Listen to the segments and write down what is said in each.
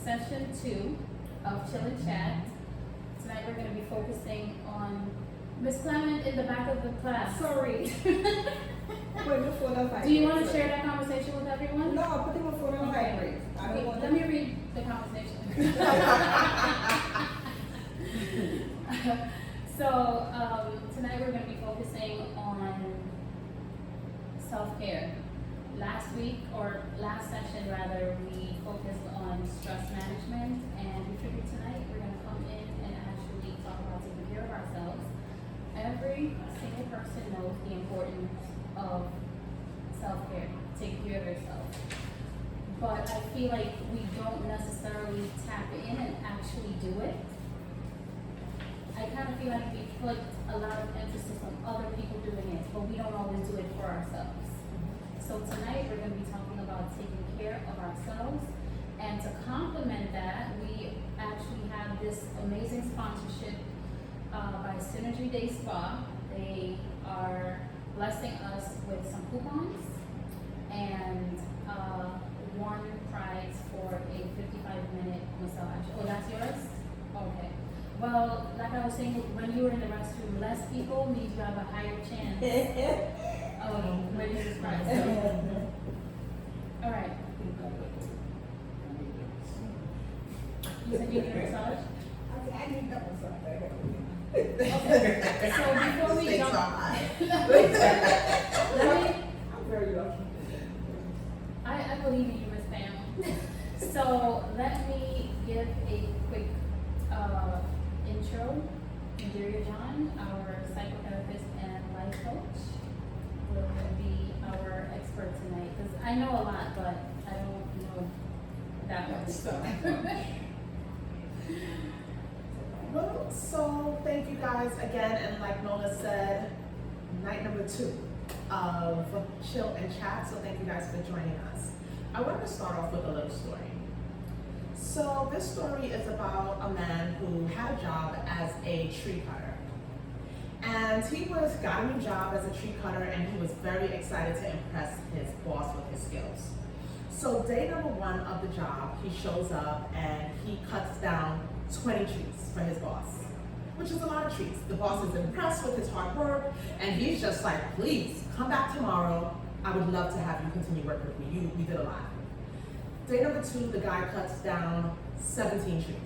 session 2 of Chill and Chat. Tonight we're going to be focusing on Miss Clement in the back of the class. Sorry. Do you want to share that conversation with everyone? No, put my phone on vibrate. I don't want Let me read the conversation. So tonight we're going to be focusing on self-care. Last session rather, we focused on stress management, and we figured tonight we're going to come in and actually talk about taking care of ourselves. Every single person knows the importance of self-care, taking care of yourself. But I feel like we don't necessarily tap in and actually do it. I kind of feel like we put a lot of emphasis on other people doing it, but we don't always do it for ourselves. So tonight we're going to be talking about taking care of ourselves, and to complement that, we actually have this amazing sponsorship by Synergy Day Spa. They are blessing us with some coupons and one prize for a 55-minute massage. Oh, that's yours? Okay. Well, like I was saying, when you were in the restroom, less people means you have a higher chance of winning this prize. All right. You said you need a massage? I need that massage. Okay. So before we jump, I'm very lucky. I believe in you, Miss Pam. So let me give a quick intro. Indira John, our psychotherapist and life coach, will be our expert tonight. Because I know a lot, but I don't know that much. So. Well, so thank you guys again, and like Nona said, night number 2 of Chill and Chat, so thank you guys for joining us. I wanted to start off with a little story. So this story is about a man who had a job as a tree cutter. And he got a new job as a tree cutter, and he was very excited to impress his boss with his skills. So day number 1 of the job, he shows up and he cuts down 20 trees for his boss, which is a lot of trees. The boss is impressed with his hard work, and he's just like, please, come back tomorrow. I would love to have you continue working with me. We did a lot. Day number 2, the guy cuts down 17 trees.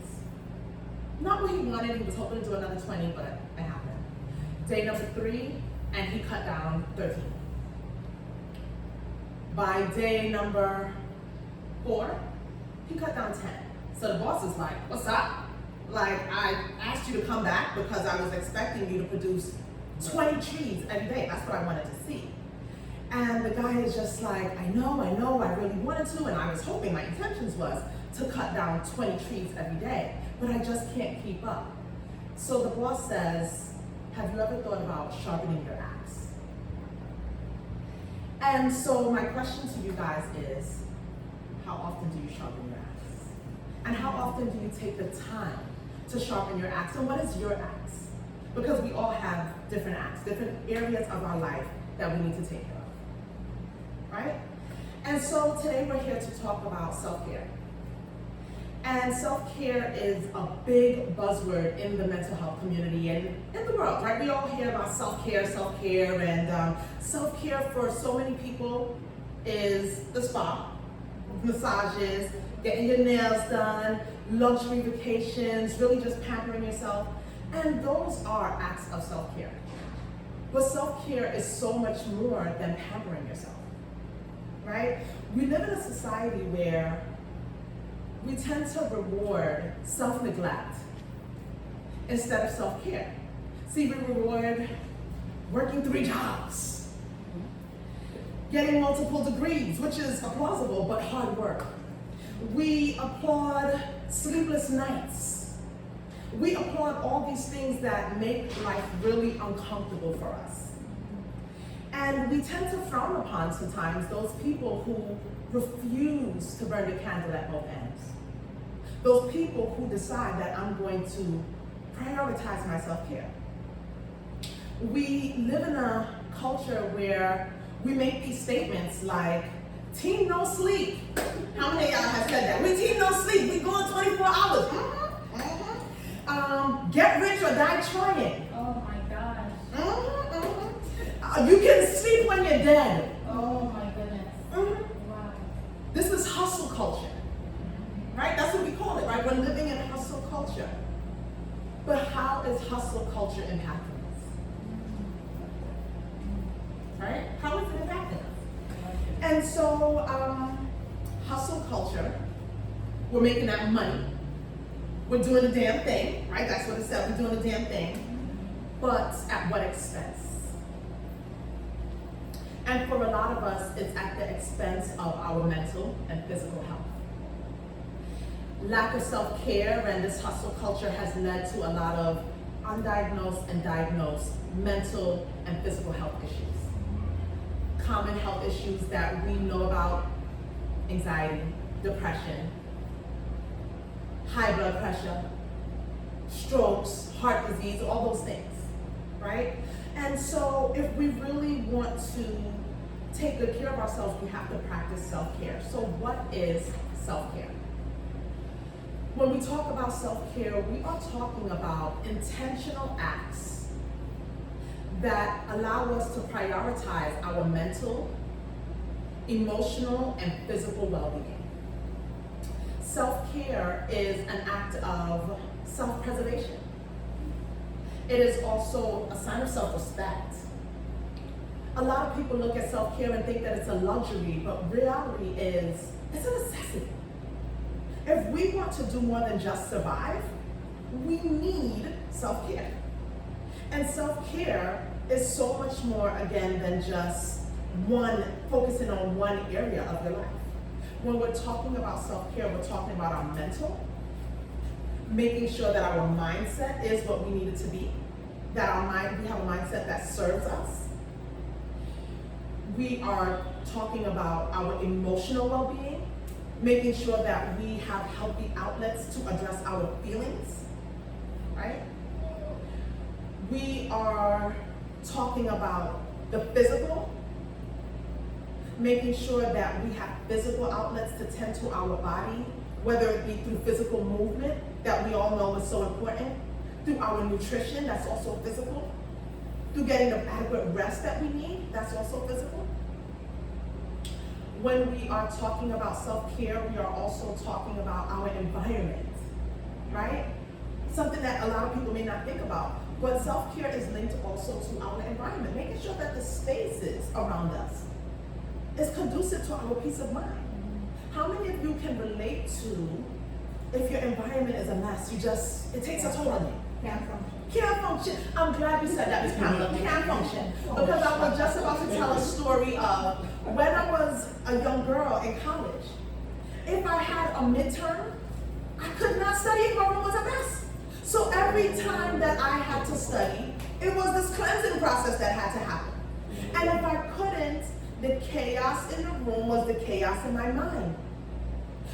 Not what he wanted, he was hoping to do another 20, but it happened. Day number 3, and he cut down 13. By day number 4, he cut down 10. So the boss is like, what's up? Like, I asked you to come back because I was expecting you to produce 20 trees every day. That's what I wanted to see. And the guy is just like, I know, I really wanted to, and I was hoping, my intentions was to cut down 20 trees every day, but I just can't keep up. So the boss says, have you ever thought about sharpening your axe? And so my question to you guys is, how often do you sharpen your axe? And how often do you take the time to sharpen your axe? And what is your axe? Because we all have different axes, different areas of our life that we need to take care of, right? And so today we're here to talk about self-care. And self-care is a big buzzword in the mental health community and in the world, right? We all hear about self-care, and self-care for so many people is the spa, massages, getting your nails done, luxury vacations, really just pampering yourself. And those are acts of self-care. But self-care is so much more than pampering yourself, right? We live in a society where we tend to reward self-neglect instead of self-care. See, we reward working 3 jobs, getting multiple degrees, which is plausible but hard work. We applaud sleepless nights. We applaud all these things that make life really uncomfortable for us. And we tend to frown upon sometimes those people who refuse to burn the candle at both ends. Those people who decide that I'm going to prioritize my self-care. We live in a culture where we make these statements like, Team no sleep. How many of y'all have said that? We team no sleep. We going 24 hours. Get rich or die trying. Oh my gosh. You can sleep when you're dead. Oh my goodness. Wow. This is hustle culture, right? That's what we call it, right? We're living in hustle culture. But how is hustle culture impacting us? Right? How is it impacting us? And so, hustle culture, we're making that money. We're doing the damn thing, right? That's what it said, we're doing the damn thing. But at what expense? And for a lot of us, it's at the expense of our mental and physical health. Lack of self-care and this hustle culture has led to a lot of undiagnosed and diagnosed mental and physical health issues. Common health issues that we know about: anxiety, depression, high blood pressure, strokes, heart disease, all those things, right? And so if we really want to take good care of ourselves, we have to practice self-care. So what is self-care? When we talk about self-care, we are talking about intentional acts that allow us to prioritize our mental, emotional, and physical well-being. Self-care is an act of self-preservation. It is also a sign of self-respect. A lot of people look at self-care and think that it's a luxury, but reality is it's a necessity. If we want to do more than just survive, we need self-care. And self-care is so much more, again, than just focusing on one area of your life. When we're talking about self-care, we're talking about our mental, making sure that our mindset is what we need it to be, that we have a mindset that serves us. We are talking about our emotional well-being, making sure that we have healthy outlets to address our feelings, right? We are talking about the physical, making sure that we have physical outlets to tend to our body, whether it be through physical movement that we all know is so important, through our nutrition, that's also physical, through getting the adequate rest that we need, that's also physical. When we are talking about self-care, we are also talking about our environment, right? Something that a lot of people may not think about, but self-care is linked also to our environment, making sure that the spaces around us is conducive to our peace of mind. How many of you can relate to if your environment is a mess, it takes a toll on you? Can't function. I'm glad you said that, Ms. Pamela. Can't function. Because I was just about to tell a story of when I was a young girl in college. If I had a midterm, I could not study if my room was a mess. So every time that I had to study, it was this cleansing process that had to happen. And if I couldn't, the chaos in the room was the chaos in my mind.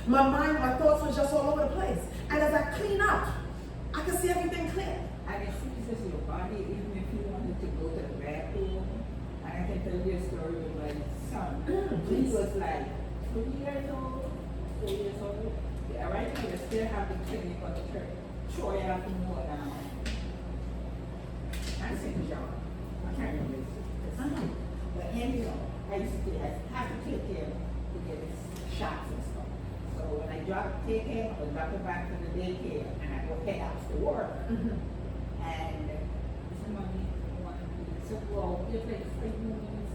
My thoughts were just all over the place. And as I clean up, I could see everything clear. And it freezes your body even if you wanted to go to the bathroom. And I can tell you a story with my son. He was like 2 years old, 4 years old. Yeah, right now they still have the clinic on the church. Troy Avenue now. I St. John. I can't remember his. But anyhow, I have to take him to get his shots and stuff. So when I take him, I would drop him back to the daycare and I go head out to work. And somebody wanted me to say, well, if it's free movies,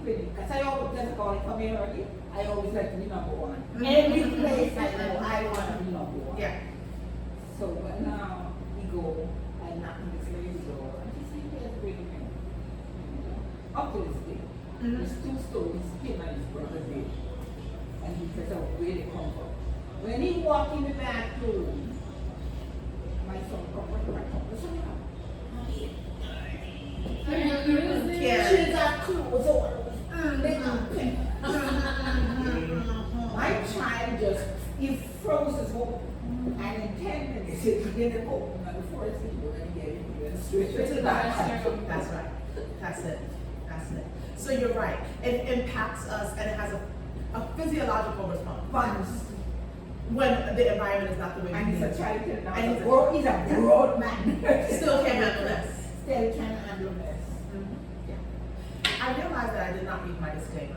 because I always just call it come here early. I always like to be number one. Every place I go, I want to be number one. Yeah. So when we go, I knock on this lady's door, and she said, yes, bring him. Up to this day. There's 2 stories, him and his brother did. And he says, oh, where they come from. When he walked in the bathroom, my son come from the Yeah. She got clothes on. My child he froze his whole, and in 10 minutes, he didn't open on the first thing, and he went straight to the bathroom. That's right. That's it. So you're right. It impacts us, and it has a a physiological response. Funds. When the environment is not the way you And need he's a it. child now. And And he's he's a broad man. Still can't handle this. Still can't handle this. I realized that I did not read my disclaimer.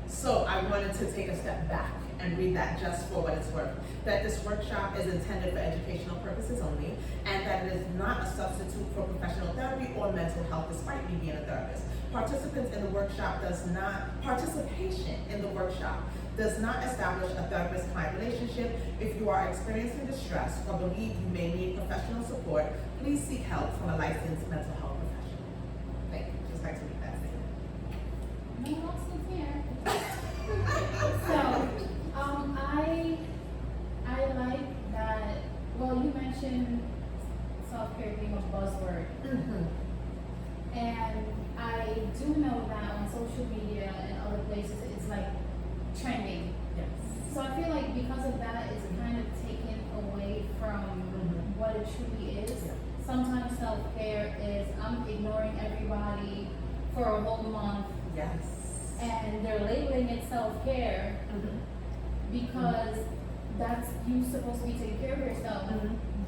So I wanted to take a step back and read that just for what it's worth. That this workshop is intended for educational purposes only, and that it is not a substitute for professional therapy or mental health, despite me being a therapist. Participation in the workshop does not establish a therapist-client relationship. If you are experiencing distress or believe you may need professional support, please seek help from a licensed mental health professional. Thank you. Just like to read that statement. No, also here. So, I like that, well, you mentioned self-care being a buzzword. And I do know that on social media and other places, it's like trending. Yes. So I feel like because of that, it's kind of taken away from what it truly is. Yeah. Sometimes self-care is I'm ignoring everybody for a whole month, Yes. and they're labeling it self-care because that's you supposed to be taking care of yourself.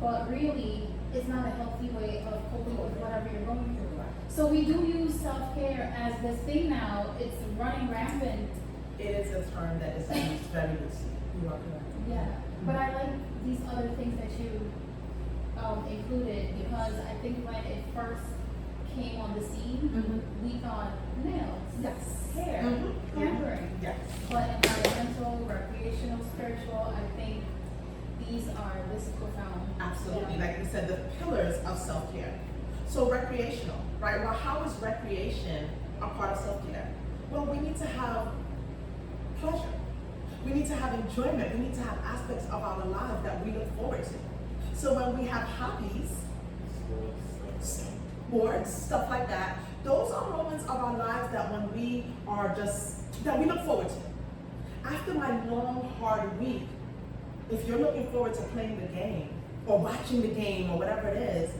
But really, it's not a healthy way of coping with whatever you're going through. So we do use self-care as this thing now. It's running rampant. It is a term that is used very loosely. You are correct. Yeah, but I like these other things that you included because I think when it first came on the scene, we thought nails, Yes. hair, pampering. Yes. But environmental, recreational, spiritual, I think this is profound. Absolutely. Yeah. Like you said, the pillars of self-care. So recreational, right? Well, how is recreation a part of self-care? Well, we need to have pleasure. We need to have enjoyment. We need to have aspects of our lives that we look forward to. So when we have hobbies, sports, stuff like that, those are moments of our lives that when we are that we look forward to. After my long, hard week, if you're looking forward to playing the game or watching the game or whatever it is,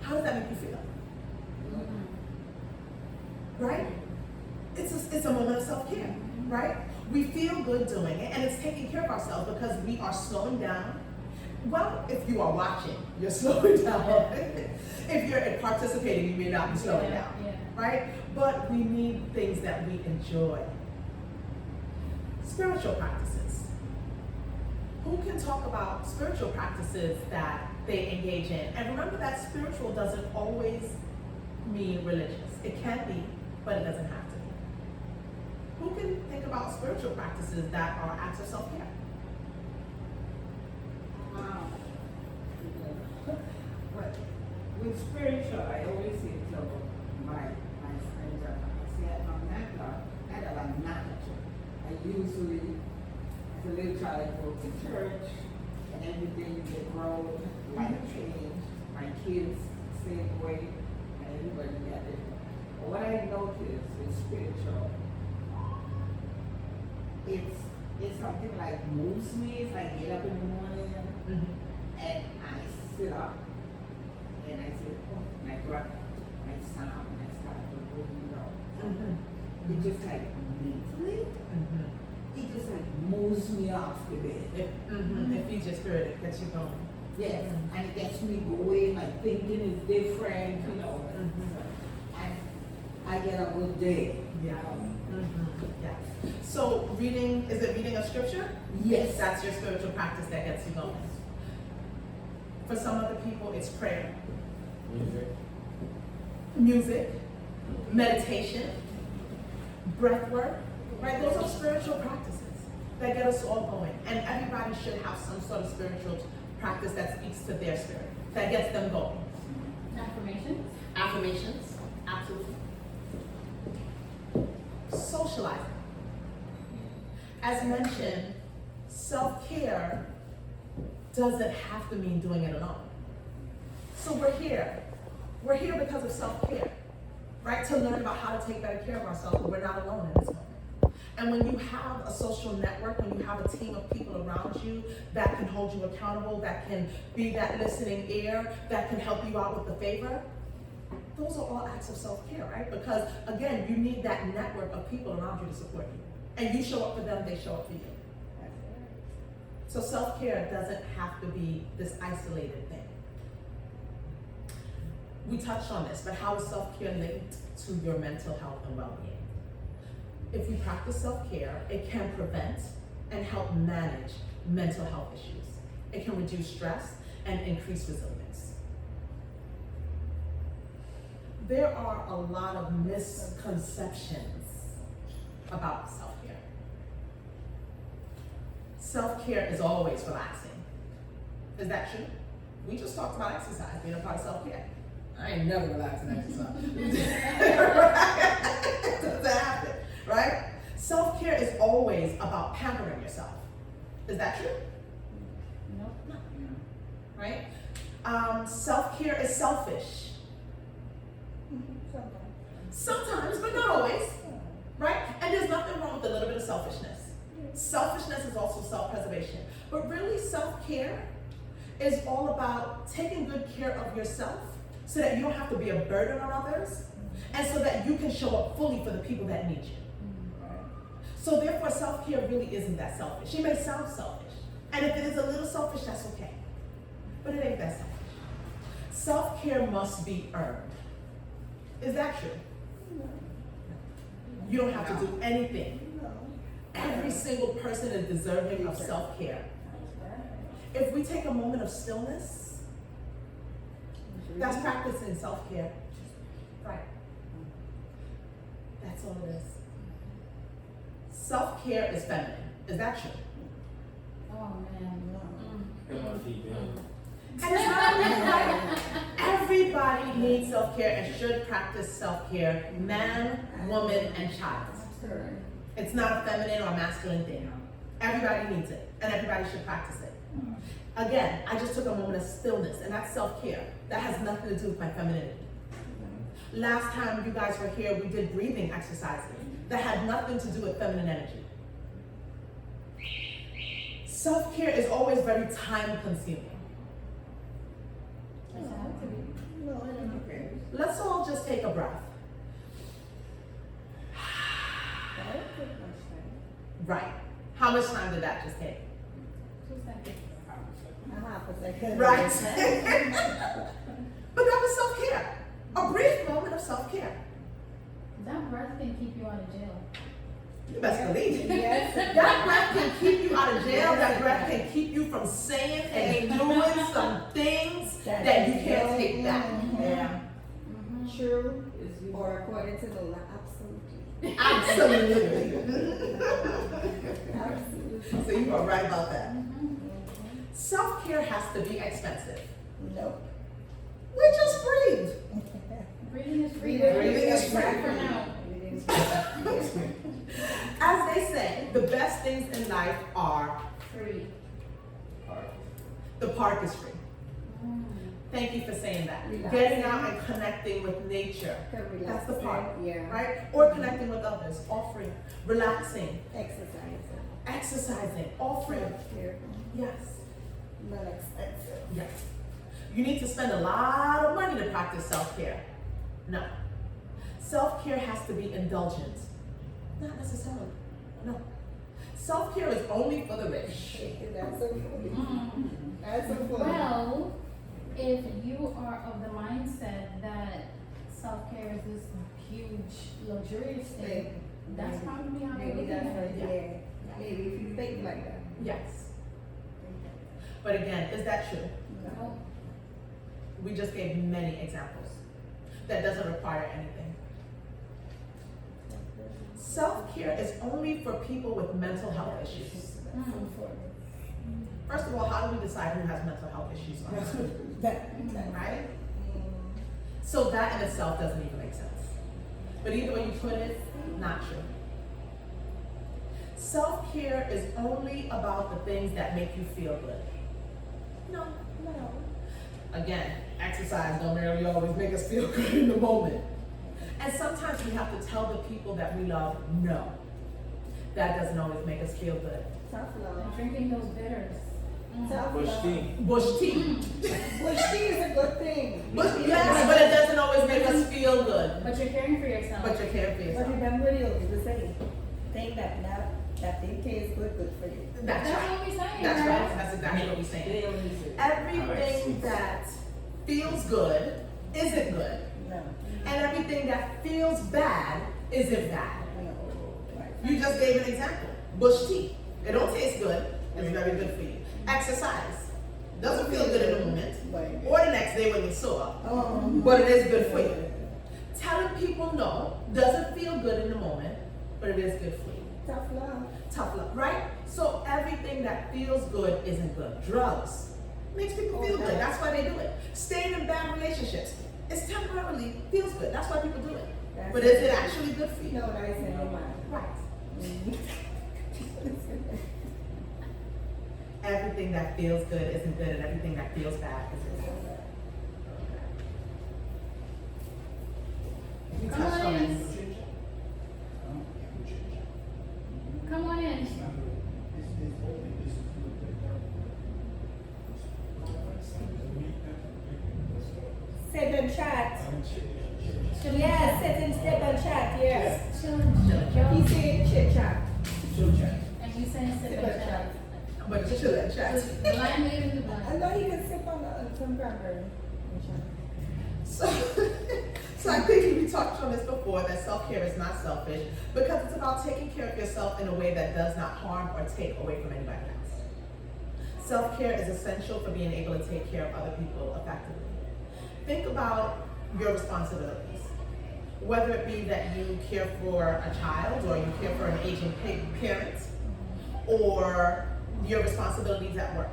how does that make you feel? Right? It's a moment of self-care, right? We feel good doing it, and it's taking care of ourselves because we are slowing down. Well, if you are watching, you're slowing down. If you're participating, you may not be slowing down, right? But we need things that we enjoy. Spiritual practices. Who can talk about spiritual practices that they engage in? And remember that spiritual doesn't always mean religious. It can be, but it doesn't have to be. Who can think about spiritual practices that are acts of self-care? But with spiritual, I always say to my friends, I say, I'm not a church. I usually, as a little child, I go to church, and everything they grow, life change, my kids, same way, and everybody got it. But what I noticed with spiritual, it's something like moves me. If I get up in the morning and I sit up and I say, oh, and I grab my sound and I start to move, it just like mentally, it just like moves me off the bed. It feeds your spirit, it gets you going. Yes, and it gets me going, my thinking is different, and I get a good day. Yeah. Yeah. So is it reading a scripture? Yes. That's your spiritual practice that gets you going. For some other people, it's prayer. Music, meditation, breath work, right? Those are spiritual practices that get us all going. And everybody should have some sort of spiritual practice that speaks to their spirit, that gets them going. Affirmations. Affirmations, absolutely. Socializing. As mentioned, self-care doesn't have to mean doing it alone. So we're here. We're here because of self-care, right? To learn about how to take better care of ourselves, but we're not alone in this moment. And when you have a social network, when you have a team of people around you that can hold you accountable, that can be that listening ear, that can help you out with the favor, those are all acts of self-care, right? Because again, you need that network of people around you to support you. And you show up for them, they show up for you. So self-care doesn't have to be this isolated thing. We touched on this, but how is self-care linked to your mental health and well-being? If we practice self-care, it can prevent and help manage mental health issues. It can reduce stress and increase resilience. There are a lot of misconceptions about self-care. Self-care is always relaxing. Is that true? We just talked about exercise being a part of self-care. I ain't never relaxing exercise. Doesn't happen, right? Self-care is always about pampering yourself. Is that true? Nope. No. Right? Self-care is selfish. Sometimes, but not always. Right? And there's nothing wrong with a little bit of selfishness. Selfishness is also self-preservation. But really, self-care is all about taking good care of yourself so that you don't have to be a burden on others and so that you can show up fully for the people that need you. So therefore, self-care really isn't that selfish. It may sound selfish. And if it is a little selfish, that's okay. But it ain't that selfish. Self-care must be earned. Is that true? You don't have to do anything. Every single person is deserving of self-care. If we take a moment of stillness, that's practicing self-care. Right. That's all it is. Self-care is feminine. Is that true? Oh, man. And it's not everybody. Everybody needs self-care and should practice self-care, man, woman, and child. It's not a feminine or masculine thing. Everybody needs it, and everybody should practice it. Again, I just took a moment of stillness, and that's self-care. That has nothing to do with my femininity. Last time you guys were here, we did breathing exercises that had nothing to do with feminine energy. Self-care is always very time-consuming. Let's all just take a breath. Right. How much time did that just take? 2 seconds. Right. But that was self-care. A brief moment of self-care. That breath can keep you out of jail. You best believe it. Yes. That breath can keep you out of jail. That breath can keep you from saying and doing some things that you can't take back. Yeah. True. Or according to the law, absolutely. Absolutely. Absolutely. So you are right about that. Self-care has to be expensive. Nope. We just breathe. Breathing is free. Breathing is free. For now. As they say, the best things in life are Free. the park is free. Thank you for saying that. Getting out and connecting with nature. That's the part. Yeah. Right? Or connecting with others, all free. Relaxing, Exercising. exercising, all free. Here. Yes. Not expensive. Yes. You need to spend a lot of money to practice self-care. No. Self-care has to be indulgent. Not necessarily. No. Self-care is only for the rich. That's so funny. That's so funny. Well, if you are of the mindset that self-care is this huge, luxurious thing, that's probably how Maybe they that's look at right. it. Yeah. Maybe if you think like that. Yes. But again, is that true? No. We just gave many examples. That doesn't require anything. Self-care is only for people with mental health issues. First of all, how do we decide who has mental health issues? Right? So that in itself doesn't even make sense. But either way you put it, not true. Self-care is only about the things that make you feel good. No. Again, exercise don't really always make us feel good in the moment. And sometimes we have to tell the people that we love, no. That doesn't always make us feel good. Tough love. And drinking those bitters. Tough Bush love. tea. Bush tea. Bush tea is a good thing. Yes, but it doesn't always make us feel good. But you're caring for yourself. But you're caring for But yourself. remember, you'll do the same. thing that thing tastes good for you. That's right. what we're saying. That's right. That's exactly what we're saying. They don't use it. Everything that feels good isn't good. No. And everything that feels bad isn't bad. You just gave an example. Bush tea. It don't taste good. It's very good for you. Exercise. Doesn't feel good in the moment. Or the next day when you're sore. But it is good for you. Telling people no doesn't feel good in the moment, but it is good for you. Tough love. Tough love, right? So everything that feels good isn't good. Drugs makes people feel good. That's why they do it. Staying in bad relationships, it's temporarily feels good. That's why people do it. But is it actually good for you? No, that is in your mind. Right. Everything that feels good isn't good, and everything that feels bad isn't good. We Come touched on on in. this. Come on in. Sit and chat. Yes, sit and step and chat, yes. He said chit chat. And you saying sit and chat. But you should let chat. So, blind leading the I blind. know he can sip on some cranberry. So, so I think we talked on this before, that self-care is not selfish because it's about taking care of yourself in a way that does not harm or take away from anybody else. Self-care is essential for being able to take care of other people effectively. Think about your responsibilities. Whether it be that you care for a child or you care for an aging parent, or your responsibilities at work.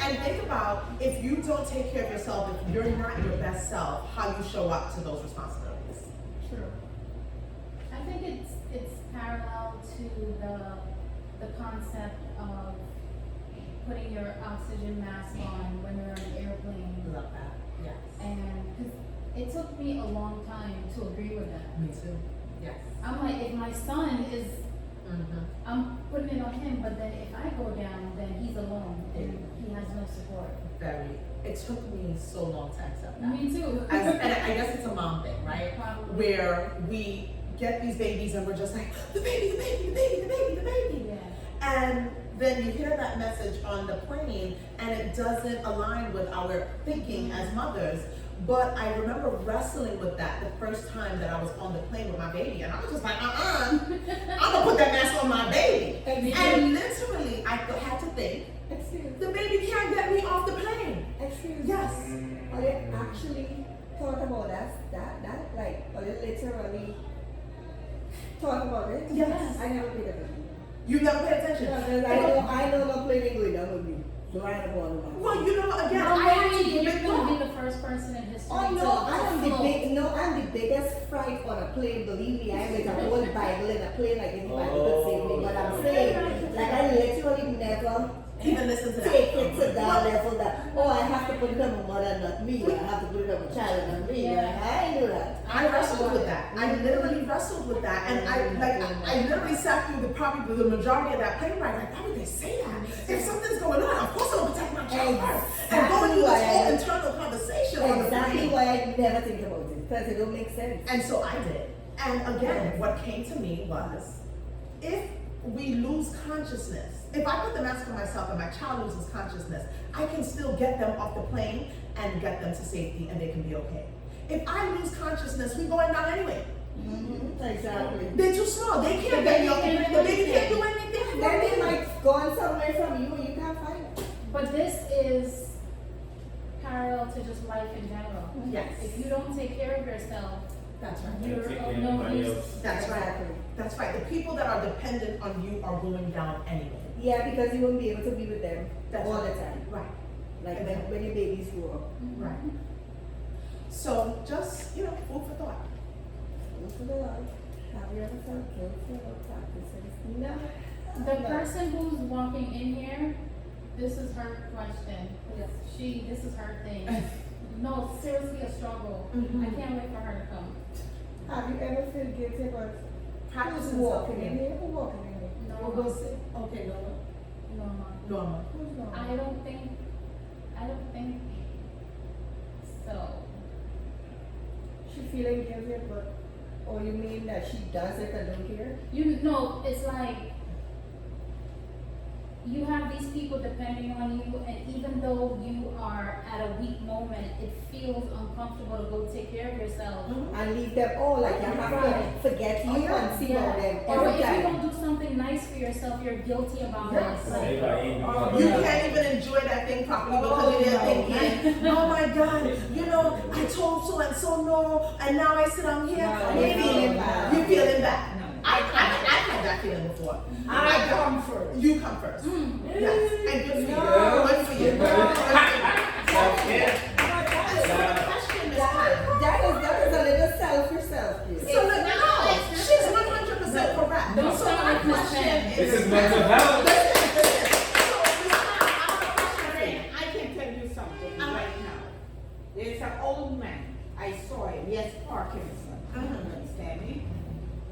And think about, if you don't take care of yourself, if you're not your best self, how you show up to those responsibilities. True. I think it's parallel to the concept of putting your oxygen mask on when you're on an airplane. Love that. Yes. And 'cause it took me a long time to agree with that. Me too. Yes. I'm like, if my son is, Mm-hmm. I'm putting it on him, but then if I go down, then he's alone and he has no support. Very. It took me so long to accept that. Me too. And I guess it's a mom thing, right? Probably. Where we get these babies and we're just like, the baby, the baby, the baby, the baby, the baby. Yeah. And then you hear that message on the plane and it doesn't align with our thinking as mothers. But I remember wrestling with that the first time that I was on the plane with my baby. And I was just like, I'm gonna put that mask on my baby. And literally, I had to think, Excuse. the baby can't get me off the plane. Excuse. Yes. Are you actually thought about that like, are you literally thought about it? Yes. I never paid attention. You never pay attention. No, 'cause I know no plane going down with me. So I don't want to. Well, you know, again, No, I had to maybe give you're it gonna thought. be the first person in history Oh no, I'm the float. I'm the biggest fright on a plane. Believe me, I with a whole Bible in a plane like anybody could save me. But I'm saying, like I literally never Even listen to that. take it to that level that I have to put it on my mother, not me. I have to put it on my child, not me. Yeah. Like, I ain't do that. I wrestled with that. I literally wrestled with that, and I literally sat through probably the majority of that plane ride. Like, why would they say that? If something's going on, of course I'll protect my child first. And going through this whole internal conversation on the Exactly plane. why I never think about it because it don't make sense. And so I did. And again, what came to me was, if we lose consciousness, if I put the mask on myself and my child loses consciousness, I can still get them off the plane and get them to safety and they can be okay. If I lose consciousness, we're going down anyway. Exactly. They're too small. They can't get me off the plane. The baby can't do anything. Then they might go on somewhere from you and you can't find it. But this is parallel to just life in general. Yes. If you don't take care of yourself, That's right. you're Take care of of no anybody use. else. That's right. Exactly. That's right. The people that are dependent on you are going down anyway. Yeah, because you won't be able to be with them That's all right. the time. Right. Like when your babies grow up. Right. So just, food for thought. Look for the Lord. Have you ever felt guilty about practicing? No. The person who's walking in here, this is her question. Yes. This is her thing. No, seriously a struggle. Mhm. I can't wait for her to come. Have you ever felt guilty about Practicing walking in self-care. here? Who walking in here? No, We'll go sit. Okay, Norma. no, Norma. Who's not? I don't think so. She feeling guilty about Or you mean that she does it and don't care? You know, it's like you have these people depending on you, and even though you are at a weak moment, it feels uncomfortable to go take care of yourself. And leave them all, like you have to forget you and see about them Or every if you time. don't do something nice for yourself, you're guilty about Yes. it. Say Like, by Amy You Cuddy. can't even enjoy that thing properly because Oh, you're no. thinking, oh my God, you know, I told so and so no, and now I sit down here. No, Maybe you're feeling bad. you're feeling bad. No. I've had that feeling before. I come first. You come first. Yes, and good for you. No. Good for you. Good for you. Self-care. So the question is, Pam, That is a little selfish self-care. so look, no, she's 100% correct. Don't So start my with Miss question Pam. This is mental health. I can tell you something right now. There's an old man, I saw him, he has Parkinson, you understand me?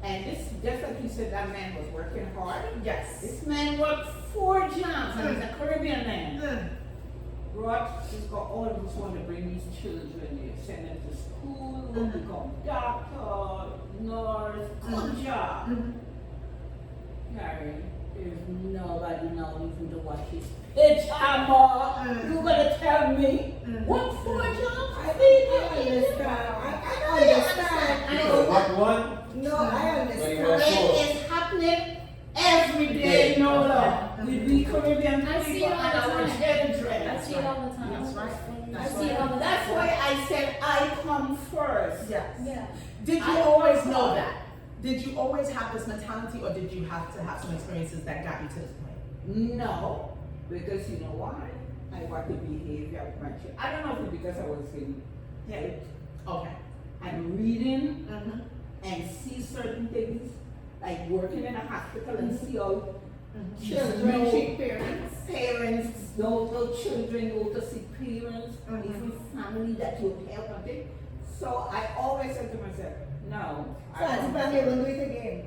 And this, just like you said, that man was working hard. Yes. This man worked 4 jobs, and he's a Caribbean man. He's got all of us want to bring these children here, send them to school, become doctor, nurse, good job. Harry, there's nobody now even to watch his pajama. You gonna tell me what 4 jobs? I understand. I understand. So what one? No, I What do you understand. want? It is happening every day, Nola. We be Caribbean I see people it all and the our time. children. I see it all the time. That's right. I see it all the time. That's why I said I come first. Yes. Yeah. Did you I always always know thought- that? Did you always have this mentality, or did you have to have some experiences that got you to this point? No, because you know why? I want the behavior of my children. I don't know if it's because I was in health Okay. and reading Mm-hmm. and see certain things, like working in a hospital and see how Children no treat parents. parents, no children go to see parents, Mhm. even family that you help and things. So I always said to myself, no, So Auntie Pam, you will do it again.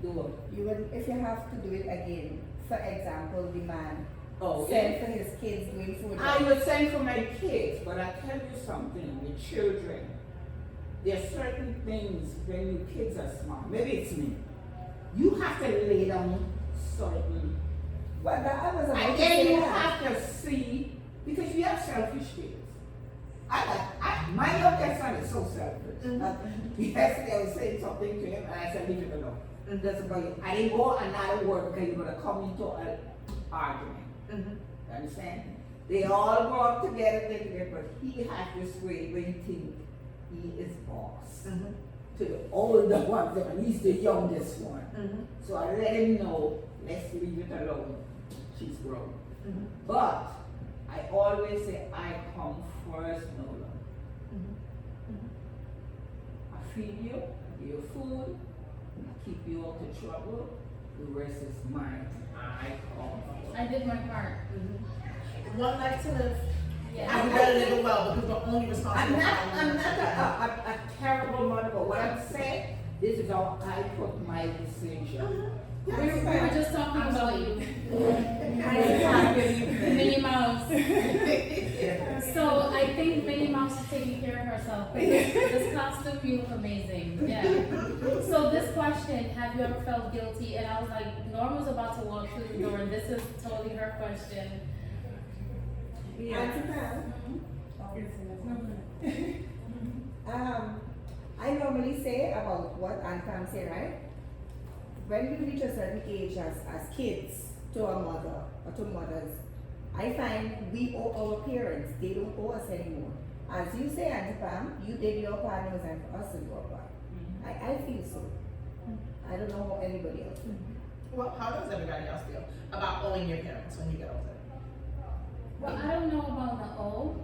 do it. You will, if you have to do it again. For example, the man Oh, send yeah. for his kids doing food. I would send for my kids, but I tell you something, with children, there are certain things when your kids are small, maybe it's me, you have to lay down certain, Well, that I was about and to then say you that. have to see, because you have selfish kids. My youngest son is so selfish. Yesterday I was saying something to him and I said, leave it alone. That's about it. I didn't go another word because you're gonna come into an argument. You understand? They all grow up together, but he has this way where you think he is boss. To the older ones, and he's the youngest one. So I let him know, let's leave it alone. She's grown. But I always say, I come first, Nola. I feed you, I give you food, I keep you out of trouble, the rest is mine. I come first. I did my part. One life to live. Yeah. And we gotta live it well because we're only responsible. I'm not a terrible mother, but what I'm saying, this is how I put my decision. We were just talking about you. I Minnie Mouse. So I think Minnie Mouse is taking care of herself. This costume, you look amazing. Yeah. So this question, have you ever felt guilty? And I was like, Norma's about to walk through the door, and this is totally her question. Auntie Pam, I normally say about what Aunt Pam say, right? When we reach a certain age as kids to our mother or to mothers, I find we owe our parents. They don't owe us anymore. As you say, Auntie Pam, you did your part and it was time for us to do our part. I feel so. I don't know how anybody else feels. Well, how does everybody else feel about owing your parents when you get older? Well, I don't know about the O.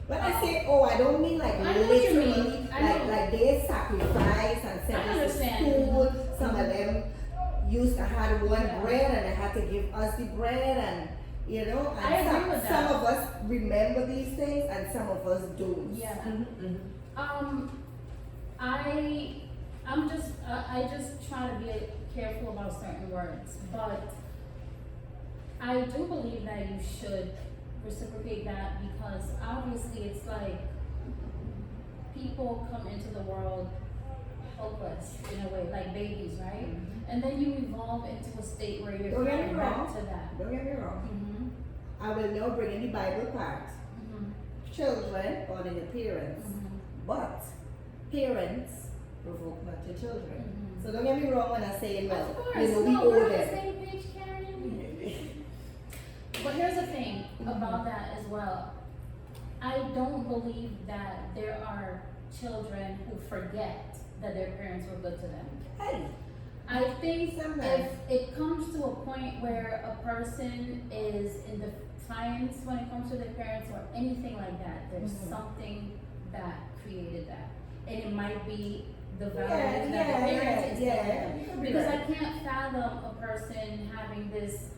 When I say, oh, I don't mean like I know what you literally, mean. I know. like they sacrifice and I sent us to understand. school. Some of them used to have one bread and they had to give us the bread and you know. And I agree with that. some of us remember these things and some of us don't. Yeah. Mm-hmm. I just try to be careful about certain words, but I do believe that you should reciprocate that because obviously it's like people come into the world hopeless in a way, like babies, right? And then you evolve into a state where you're Don't get me going back wrong. to that. Don't get me wrong. Mm-hmm. I will now bring in the Bible part. Mm-hmm. Children or the parents. Mm-hmm. But parents provoke not your children. Mhm. So don't get me wrong when I say, well, Of course, you know, we no, we're owe on the them. same page, Karen. But here's the thing about that as well. I don't believe that there are children who forget that their parents were good to them. Hey, I think Sometimes. if it comes to a point where a person is in defiance when it comes to their parents or anything like that, there's Mhm. something that created that. And it might be the yeah, values that the parents yeah, instilled in yeah. them. You could be Because I right. can't fathom a person having this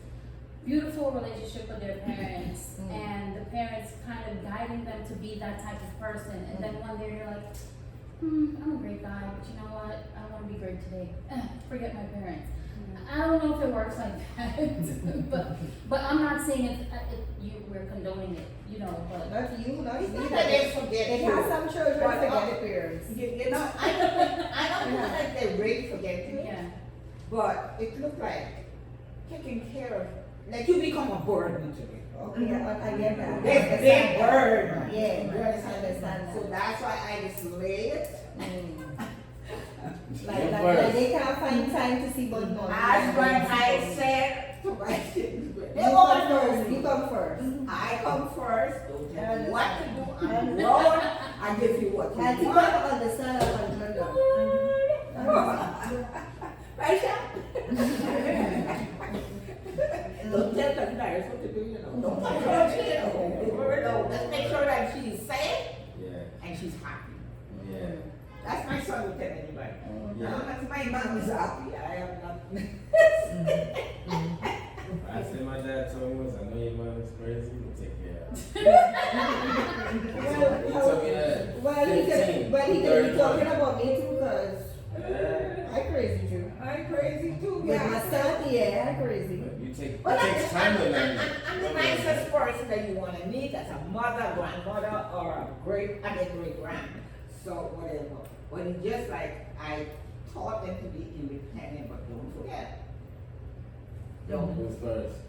beautiful relationship with their parents Mm. and the parents kind of guiding them to be that type of person. And then one day they're like, I'm a great guy, but you know what? I want to be great today. Forget my parents. I don't know if it works like that, but I'm not saying we're condoning it, you know. But Not you, not It's me. not that they forget It you. has some children But, forget their parents. You know, I don't know that they really forget you, yeah, but it look like taking care of, like you become a burden to them. Okay, I get that. They I understand that. burden. Yeah, You I understand? understand So that. that's why I just lay it. Like they can't find time to see but no. As when I said to my kids, You they come all first, you know come first. I come first, don't tell me I what to do, I'm Lord, I give you what And you people want. don't understand how to handle. Right, Sha? Don't tell the nurse what to do, you know. Don't control her, you know. Leave her alone. Let's make sure that she's safe Yeah, and she's happy. yeah. That's my son will tell anybody. Yeah. As long as my mom is happy, I am not. I said my dad told me once, I know your mom is crazy, but take care of her. He told me that. Well, he could, but he could be talking about me too, cause Yeah. I crazy too. I'm crazy too, With my son, yeah, I crazy. But you take, Well, it takes time to learn. I'm the nicest person that you want to meet as a mother, grandmother, or a great grand. So whatever. But it's just like I taught them to be independent, but don't forget. Don't. Who's first?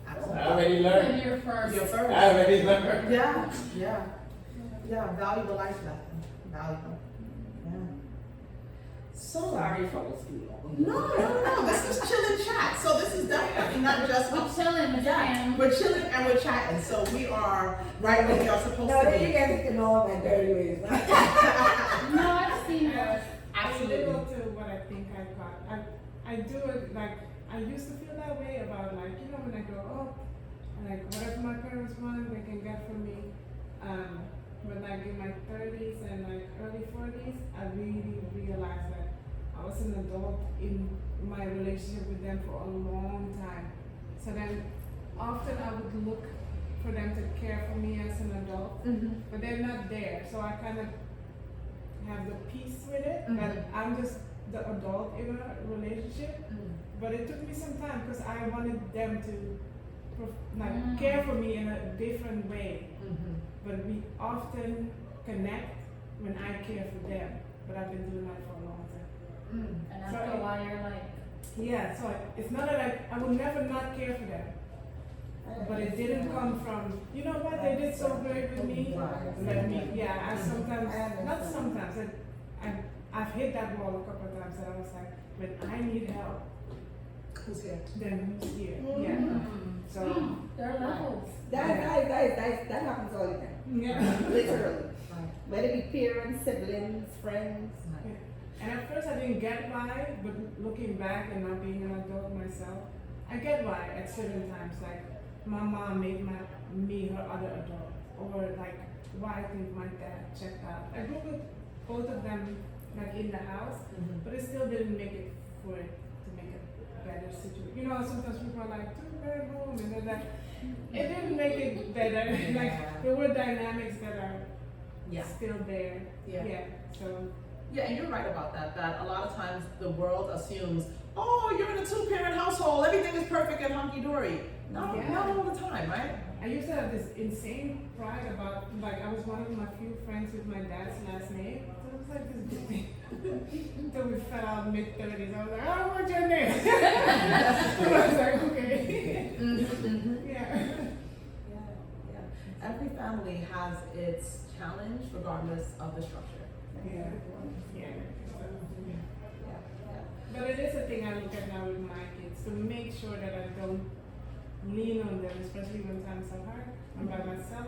Absolutely. I already learned. when you're first. You're first. I already learned. Yeah, valuable life lesson, valuable, yeah. So. Sorry for the too long. No, this is chill and chat, so this is definitely not just We're us. chilling, Miss Yeah, Pam. we're chilling and we're chatting, so we are right where we are supposed No, to then you be. get to know my dirty ways. No, I've seen yours. Absolutely. A little to what I think I got. I do it like, I used to feel that way about like, you know, when I grow up, like whatever my parents want, they can get from me. But like in my 30s and like early 40s, I really realized that I was an adult in my relationship with them for a long time. So then often I would look for them to care for me as an adult, but they're not there. So I kind of have the peace with it, that I'm just the adult in a relationship. But it took me some time because I wanted them to care for me in a different way. But we often connect when I care for them. But I've been doing that for a long time. And after a while, you're like, Yeah, so it's not that I will never not care for them. But it didn't come from, you know what, they did so great with me. Let me, yeah, I sometimes, not sometimes, I've hit that wall a couple of times and I was like, when I need help, Who's here? then who's here? Yeah. So, there are levels. That happens all the time. yeah. Literally. Whether it be parents, siblings, friends. And at first I didn't get why, but looking back and now being an adult myself, I get why at certain times. Like my mom made me her other adult, or like why I think my dad checked out. I grew with both of them like in the house, but it still didn't make it for it to make a better situation. You know, sometimes people are like 2-parent home, and then like it didn't make it better. Like there were dynamics that are still there. Yeah. So. Yeah, and you're right about that, that a lot of times the world assumes, oh, you're in a 2-parent household, everything is perfect and hunky-dory. No, Yeah. not all the time, right? I used to have this insane pride about, like, I was one of my few friends with my dad's last name. So it was like this big thing. Until we fell out mid-30s. I was like, oh, what's your name? I was like, okay. Yeah. Yeah. Every family has its challenge regardless of the structure. Yeah. Yeah. So, yeah. Yeah. But it is a thing I look at now with my kids to make sure that I don't lean on them, especially when times are hard. I'm by myself.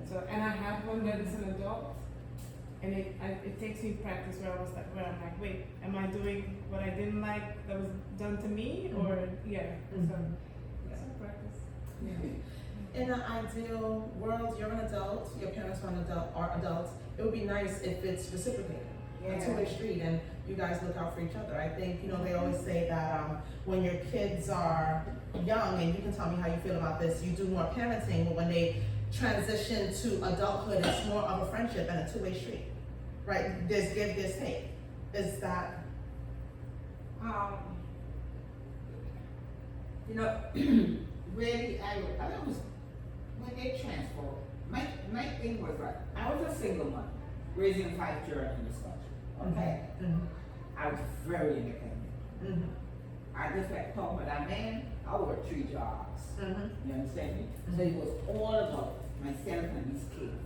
So, and I have one that is an adult, and it takes me practice where I'm like, wait, am I doing what I didn't like that was done to me, or yeah. So, it's a practice. In an ideal world, you're an adult, your parents are adults. It would be nice if it's reciprocated, a two-way street, and you guys look out for each other. I think, they always say that when your kids are young, and you can tell me how you feel about this, you do more parenting, but when they transition to adulthood, it's more of a friendship and a two-way street, right? There's give, there's take. Is that? Really, I was, when they transferred, my thing was like, I was a single mother, raising 5 children in this country, okay? Mm-hmm. I was very independent. Mm-hmm. I just like talking with that man, I worked 3 jobs. Mm-hmm. You understand me? So it was all about myself and these kids.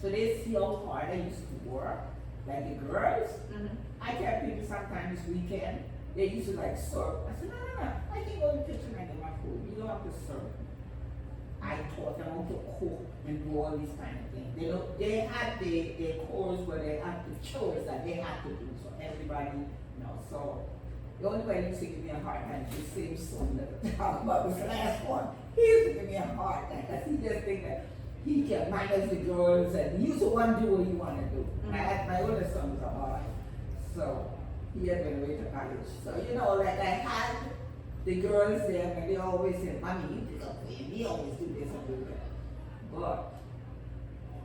So they see how hard I used to work, like the girls. Mm-hmm. I tell people sometimes this weekend, they used to like serve. I said, no, I can go in the kitchen and get my food. You don't have to serve. I taught them how to cook and do all these kind of things. They had their chores where they had the chores that they had to do. So everybody, so the only way he used to give me a hard time is the same son that I talked about was the last one. He used to give me a hard time because he just think that he can manage the girls and you the one do what you want to do. Mm-hmm. My older son was a boy, so he had been away to college. So like I had the girls there and they always said, "Mommy, you pick up for him. He always do this and do that." But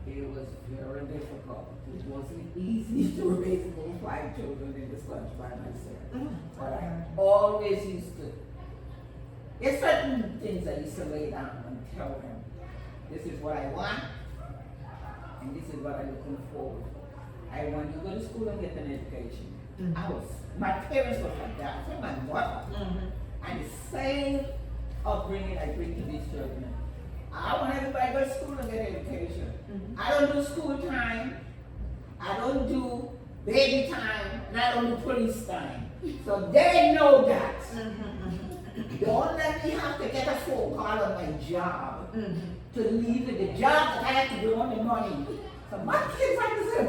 it was very difficult. It wasn't easy to raise those 5 children in this country by myself. Mm-hmm. But I always used to. There's certain things I used to lay down and tell them, this is what I want, and this is what I'm looking forward for. I want you to go to school and get an education. Mm-hmm. My parents were like that, so my mother. Mm-hmm. And the same upbringing I bring to these children. I want everybody to go to school and get an education. Mm-hmm. I don't do school time, I don't do baby time, and I don't do police time. So they know that. Mm-hmm. Don't let me have to get a phone call on my job to leave the job that I have to do on the money. So my kids like to say,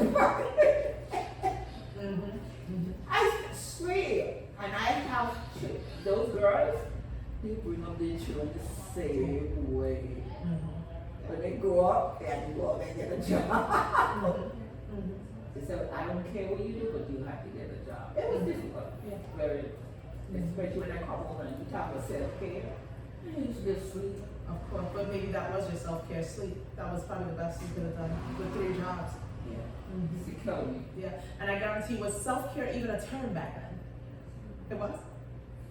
I swear, and I have those girls, they bring up their children the same way. When they grow up, they have to go out and get a job. They said, I don't care what you do, but you have to get a job. It was difficult. Yeah. Very, especially when I come home and you talk about self-care. You used to just sleep. Of course, but maybe that was your self-care, sleep. That was probably the best you could have done with 3 jobs. Yeah. It killed me. Yeah, and I guarantee, was self-care even a term back then? It was?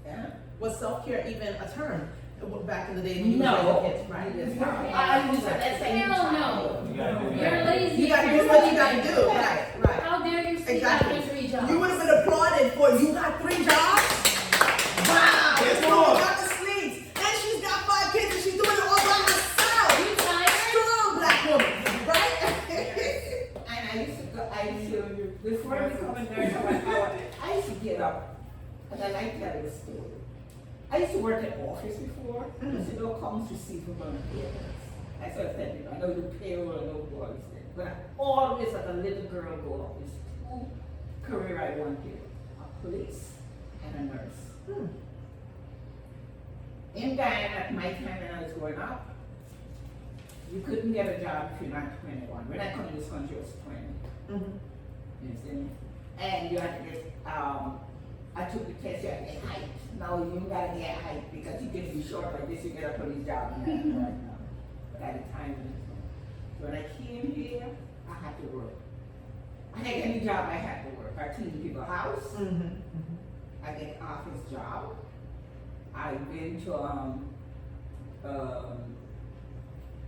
Yeah. Was self-care even a term back in the day? No. Kids, right? I used to say, Hell no. You gotta do You're that. lazy. You gotta do what you gotta do, right, right. How dare you speak Exactly. after 3 jobs? You would have been applauded for, you got 3 jobs? Wow, Yes, this Lord. woman got the sleeves, and she's got 5 kids, and she's doing it all by herself. You tired? Strong black woman, right? and I used to go, before I become a nurse, I used to get up, and I like telling a story. I used to work at office before, so no comes to see from my parents. I sort of said, I know the payroll and no boys there. But I always, as a little girl, go up. There's 2 career I wanted, a police and a nurse. In Guyana, at my time when I was growing up, you couldn't get a job if you're not 21. When I come to this country, I was 20. You understand me? And you had to get, I took the test, you had to get height. Now you don't gotta get height because you can be short like this, you get a police job right now. But at the time, so when I came here, I had to work. I think any job I had to work. I clean people's house. I get office job. I've been to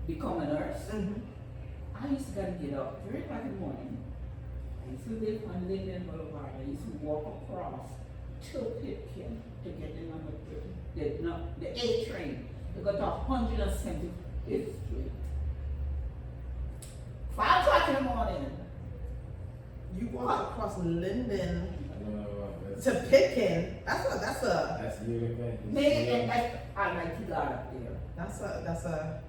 become a nurse, Mm-hmm. I used to gotta get up 3 o'clock in the morning. I used to live on Linden Boulevard. I used to walk across to Pitkin to get the number 3, the A train to go to 175th Street. 5 o'clock in the morning. You walk across Linden I don't know. to Pitkin. That's a That's unique. Maybe and I like to go up there. that's a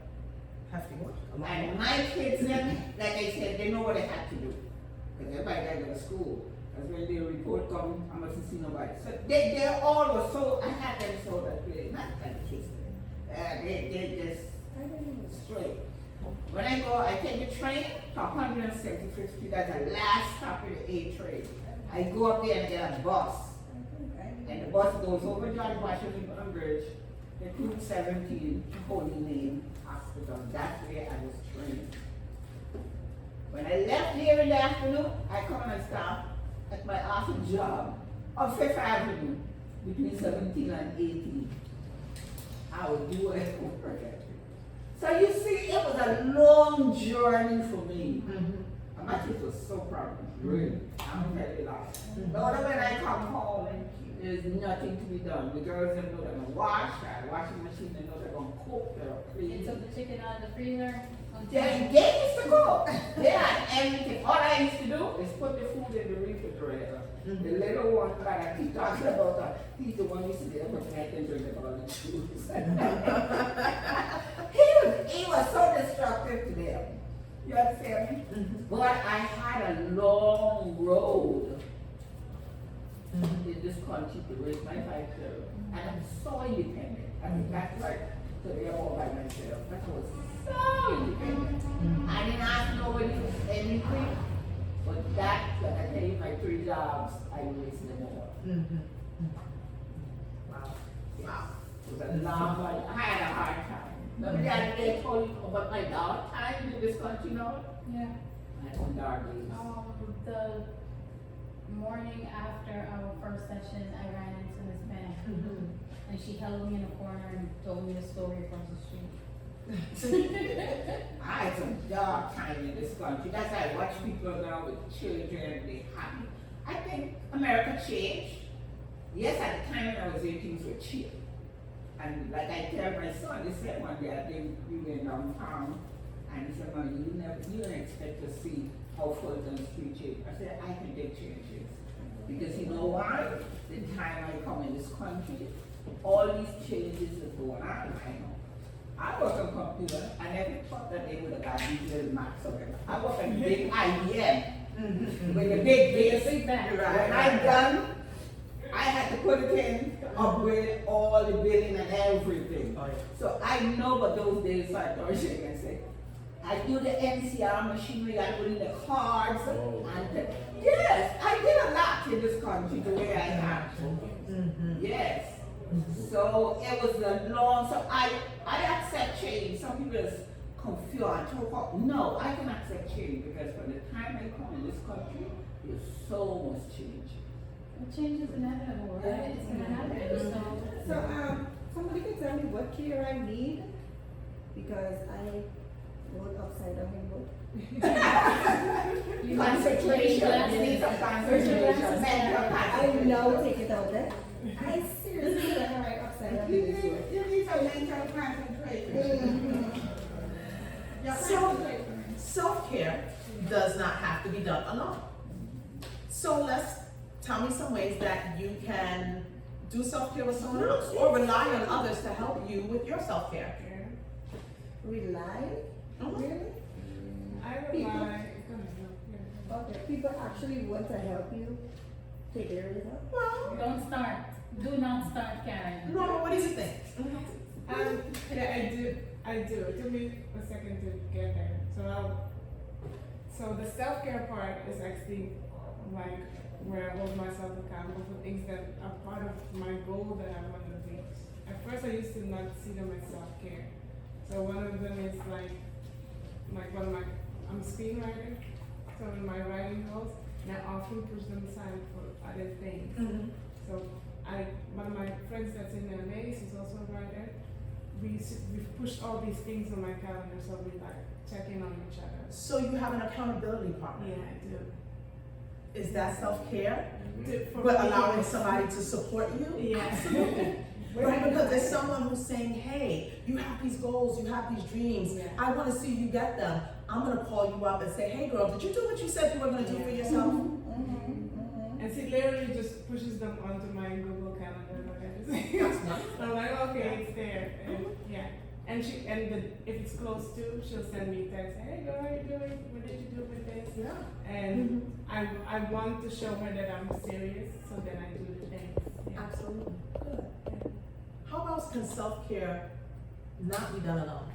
hefty walk. And my kids, them, like I said, they know what they have to do. Because everybody got to go to school. Because when the report comes, I mustn't see nobody. So they all were so, I had them so that way, not that kids. They just straight. When I go, I take the train to 175th Street. That's the last stop of the A train. I go up there and get a bus. And the bus goes over George Washington Bridge, the 217 Holy Name Hospital. That's where I was trained. When I left here in the afternoon, I come and stop at my office job on Fifth Avenue between 17 and 18. I would do it over there. So you see, it was a long journey for me. Mm-hmm. And my kids were so proud of me, really. I'm very lost. But when I come home, there's nothing to be done. The girls don't know they're gonna wash, the washing machine, they know they're gonna cook, they're You clean. took the chicken out of the freezer. They used to cook. They had everything. All I used to do is put the food in the refrigerator. The little one that I keep talking about, he's the one who used to get up and make and drink all the juice. He was so destructive to them. You understand me? But I had a long road in this country to raise my 5 children. And I'm so independent. I mean, that's like today I'm all by myself. But I was so independent. I didn't ask nobody for anything. But that, like I tell you, my 3 jobs, I raised them all. Wow. Wow. It was a long one. I had a hard time. Remember the other day I told you about my dog time in this country now? Yeah. I had some dark days. The morning after our first session, I ran into Miss Ben, and she held me in a corner and told me the story across the street. I had some dark time in this country. That's why I watch people now with children and they happy. I think America changed. Yes, at the time when I was 18, things were cheap. And like I tell my son, he said one day, I think we went downtown, and he said, "Mom, you don't expect to see how Fulton Street changed." I said, I can take changes. Because you know why? The time I come in this country, all these changes are going on, I know. I work on computer, I never thought that they would have got these little maps of it. I work on big IBM, with the big Bang. when I done, I had to put it in to upgrade all the billing and everything. So I know what those days are, Thursday, I say. I do the NCR machinery, I put in the cards, yes, I did a lot in this country the way I have. Yes. So it was a long, so I accept change. Some people is confused. No, I can accept change because from the time I come in this country, there's so much change. Change is inevitable, right? It's gonna happen, So, somebody can tell me what care I need? Because I wrote upside down in book. You Concentration, you need some concentration, glasses. mental I concentration. know, take it out there. I seriously don't write upside down in this book. You need some mental concentration. So, self-care does not have to be done alone. So tell me some ways that you can do self-care with someone else or rely on others to help you with your self-care. Rely? Mhm. Really? I would People- like, Okay, people actually want to help you take care of yourself? Well, Don't start. Do not start, Karen. no, what do you think? yeah, I do. It took me a second to get there. So the self-care part is actually like where I hold myself accountable for things that are part of my goal that I want to reach. At first I used to not see them as self-care. So one of them is like I'm a screenwriter, so in my writing goals, and I often push them aside for other things. So one of my friends that's in LA, she's also a writer, we've pushed all these things on my calendar, so we like check in on each other. So you have an accountability partner. Yeah, I do. Is that self-care? For But me, allowing somebody to support you? Yeah. Right, because there's someone who's saying, hey, you have these goals, you have these dreams, Yeah. I wanna see you get them. I'm gonna call you up and say, hey girl, did you do what you said you were gonna do for Yeah. yourself? And she literally just pushes them onto my Google Calendar, like I just. That's nice. So I'm like, okay, it's there, and yeah. And if it's close to, she'll send me a text, hey girl, how you doing? What did you do with this? Yeah, And I want to show her that I'm serious, so then I do the things. Yeah. absolutely, good. How else can self-care not be done alone?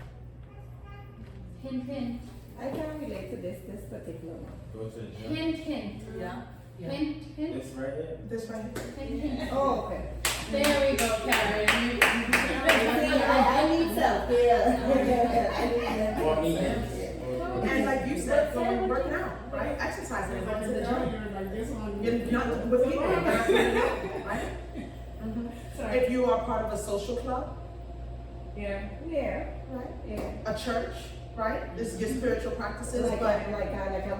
Hint, hint, I can relate to this particular one. Go to the gym. hint, hint, Yeah. hint, hint, This right here. This right here? hint, hint. Oh, okay. There we go, Karen. I need self-care. I need For me. self-care. And like you said, going working out, right? Exercising and going to the gym. You're like this one. You're not with people, you're not doing it out, right? Sorry. If you are part of a social club, Yeah. Yeah, right? yeah. A church, right? This is your spiritual practices, Like but a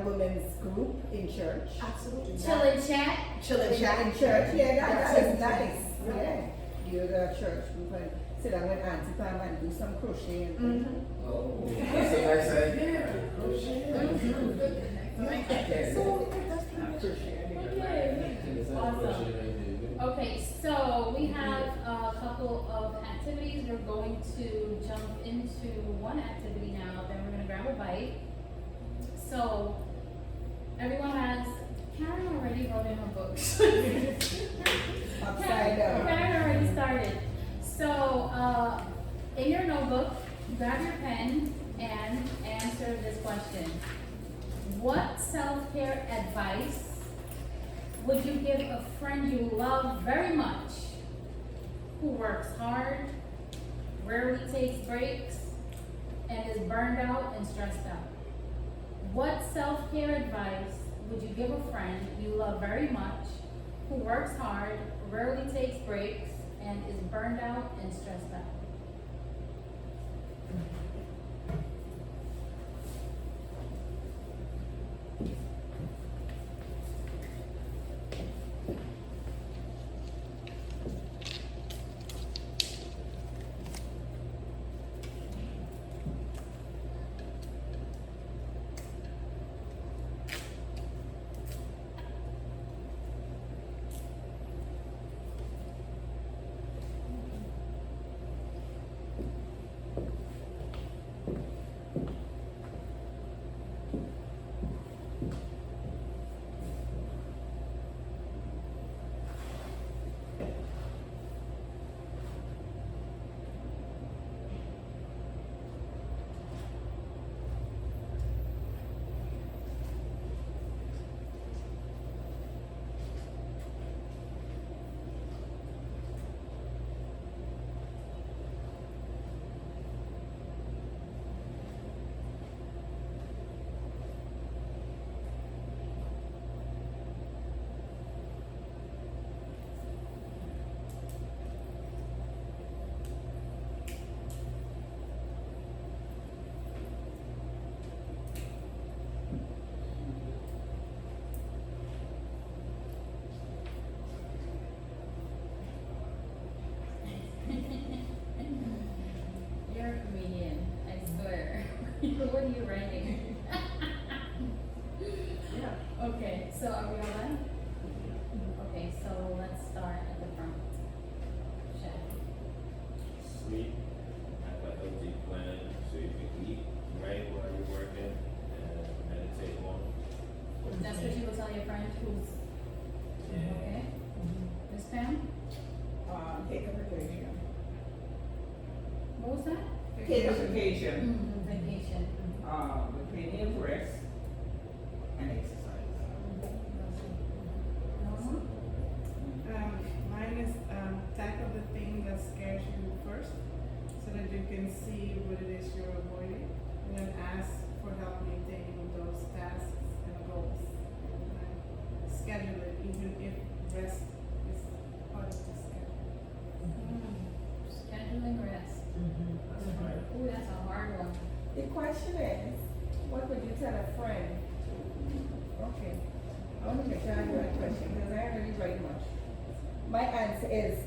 women's group in church. absolutely. Chill and chat. Chill and chat. In church, yeah, that is That's nice. Yeah. You go to church, we can sit down with Auntie Pam and do some crochet and things. Mhm. Oh, that's a nice idea. So that's pretty much It's a Awesome. crochet right there. Okay, so we have a couple of activities. We're going to jump into one activity now, then we're gonna grab a bite. So, everyone has, Karen already wrote in her books. Upside down. Karen already started. So, in your notebook, grab your pen and answer this question. What self-care advice would you give a friend you love very much, who works hard, rarely takes breaks, and is burned out and stressed out? What self-care advice would you give a friend you love very much, who works hard, rarely takes breaks, and is burned out and stressed out? You're a comedian, I swear. What are you writing? Yeah. Okay, so are we all done? Okay, so let's start at the front. Chef. Sleep, have a healthy plan so you can eat right while you're working and meditate more. That's what you will tell your friend who's, okay? Miss Pam, Take a vacation. what was that? Take a vacation. Vacation. The thing is rest and exercise. Norma? Mine is tackle the thing that scares you first, so that you can see what it is you're avoiding, and then ask for help maintaining those tasks and goals. And schedule it, even if rest is part of the schedule. Scheduling rest. Mhm. My answer is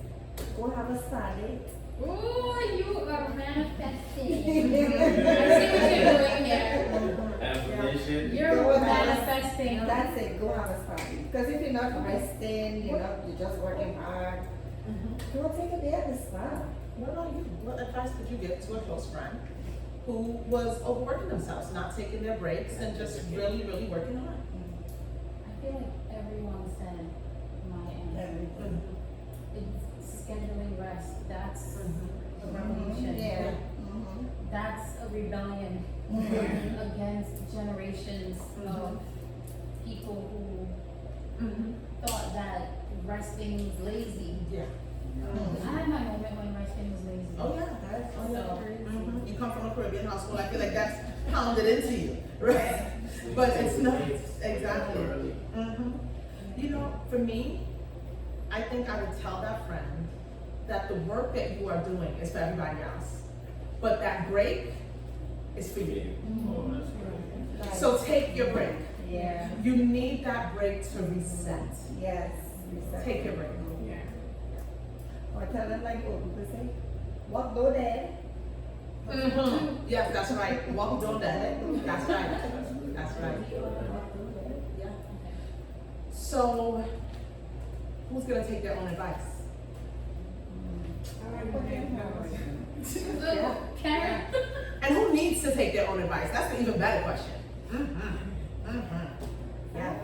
go have a spa date. Ooh, you are manifesting. I see what you're doing here. Affirmation. You're Go have a- manifesting. That's it, go have a spa date. Because if you're not resting, you're just working hard, go take a day at the spa. What about you? What advice would you give to a close friend who was overworking themselves, not taking their breaks, and just really, really working hard? I feel like everyone said my answer. It's scheduling rest. That's a revolution. Yeah. That's a rebellion against generations of people who thought that resting was lazy. Yeah. I had my moment when resting was lazy. Oh yeah. That's so crazy. You come from a Caribbean household. I feel like that's pounded into you, right? But it's not exactly. You know, for me, I think I would tell that friend that the work that you are doing is for everybody else, but that break is for you. Oh, that's great. So take your break. Yeah. You need that break to reset. Yes. Take your break. Yeah. Or tell them like old people say, walk though there. Yes, that's right. Walk don't dead. That's right. That's right. Yeah. So, who's gonna take their own advice? I like the hand powers. Yeah. Karen? And who needs to take their own advice? That's the even better question. Yeah.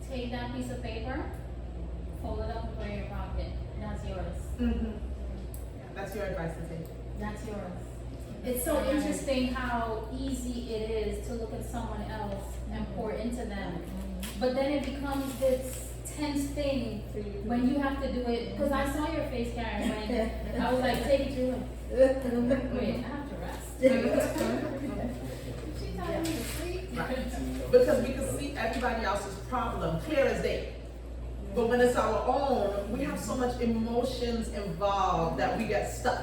Take that piece of paper, fold it up and put it in your pocket. That's yours. That's your advice to take. That's yours. It's so interesting how easy it is to look at someone else and pour into them. But then it becomes this tense thing when you have to do it. Because I saw your face, Karen, when I was like, take it through. Wait, I have to rest. She's telling me to sleep. Right. Because we can see everybody else's problem clear as day. But when it's our own, we have so much emotions involved that we get stuck.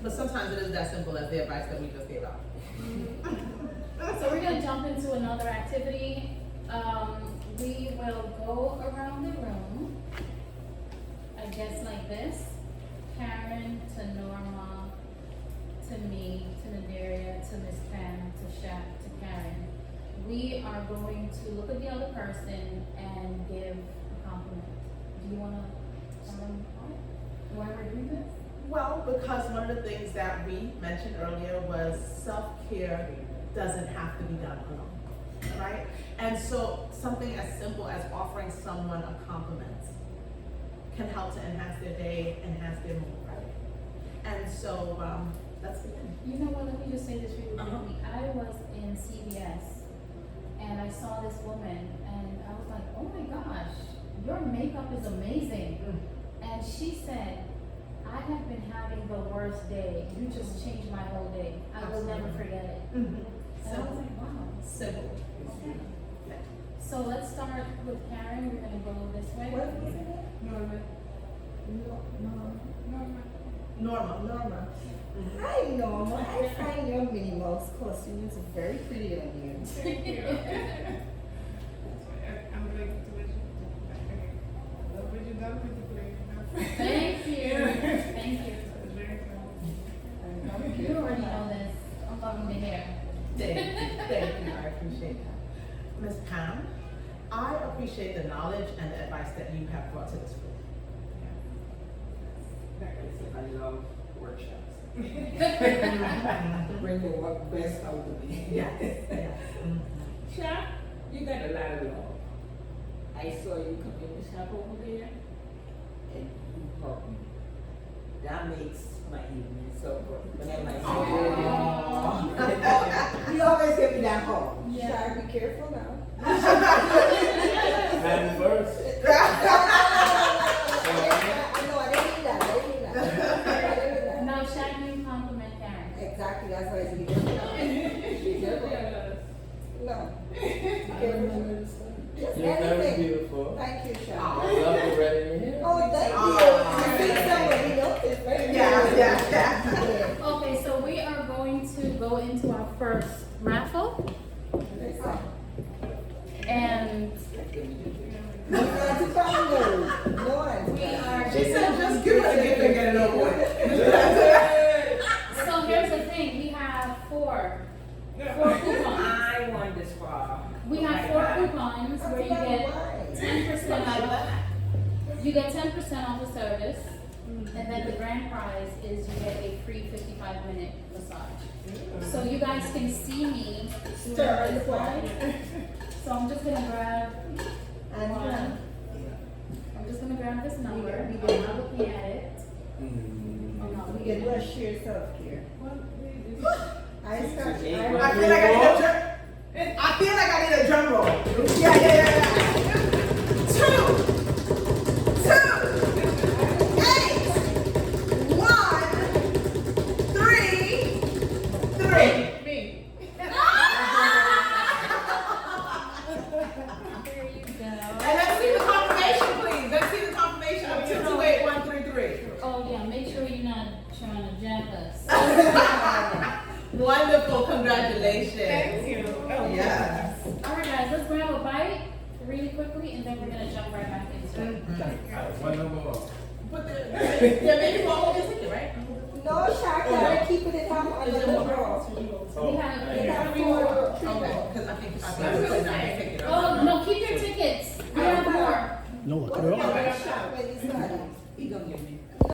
But sometimes it is that simple as the advice that we just gave out. So we're gonna jump into another activity. We will go around the room, I guess like this. Karen to Norma, to me, to Nadaria, to Miss Pam, to Shaq, to Karen. We are going to look at the other person and give a compliment. Do you wanna, do I redo this? Well, because one of the things that we mentioned earlier was self-care doesn't have to be done alone, right? And so something as simple as offering someone a compliment can help to enhance their day, enhance their mood, right? And so, let's begin. You know what, let me just say this really quickly. I was in CVS and I saw this woman and I was like, oh my gosh, your makeup is amazing. And she said, I have been having the worst day. You just changed my whole day. I will never forget it. And I was like, wow. Simple. Okay. So let's start with Karen. We're gonna go this way. What was it? Norma. Norma. Norma. Hi Norma, I find your Minnie Mouse costume is very pretty on you. Thank you. I'm like to let you. Okay. Would you done with the play? Thank you. Thank you. Very cool. You already know this. I'm loving the hair. Thank you, I appreciate that. Ms. Pam, I appreciate the knowledge and the advice that you have brought to this group. I love workshops. Bring the work best out of me. Yeah. Shop, you got a lot of love. I saw you come in the shop over there, and you helped me. That makes my evening so good. Whenever I see you, you always give me that hug. Yeah. Shall I be careful now? Hand first. I didn't mean that. I didn't mean that. Now, Shaq, you compliment Karen. Exactly, that's what I said. Be careful. No. Just You're very anything. beautiful. Thank you, Shaq. I love the red in your hair. Oh, thank you. You see somebody noticed, right? Yeah. Okay, so we are going to go into our first raffle. And No Auntie Pam, no. No Auntie We Pam. are. She said, just give her a gift and get it over with. So here's the thing, we have four coupons. I want this for. We have four coupons where you get Why? 10% off. You get 10% off the service, and then the grand prize is you get a free 55-minute massage. So you guys can see me Stir doing the this pot. one. So I'm just gonna grab And one. I'm just gonna grab this number. I'm not looking at it. I'm not we looking can do at a it. shared self-care. I start, I feel like I need a drum. I feel like I need a drum roll. Yeah. 2, 2, 8, 1, 3, 3. Me. There you go. And let's see the confirmation, please. Let's see the confirmation of 228133. Oh yeah, make sure you're not trying to jack us. Wonderful, congratulations. Thank you. Oh, Yes. Alright guys, let's grab a bite really quickly and then we're gonna jump right back into it. One number more. But there may be more holding ticket, right? no, Shaka, we're keeping it on the We draw. have, We have four, three Okay, more. because I think I pick it up. oh no, keep your tickets. We have more. What about Shaka when he started? He gonna give me.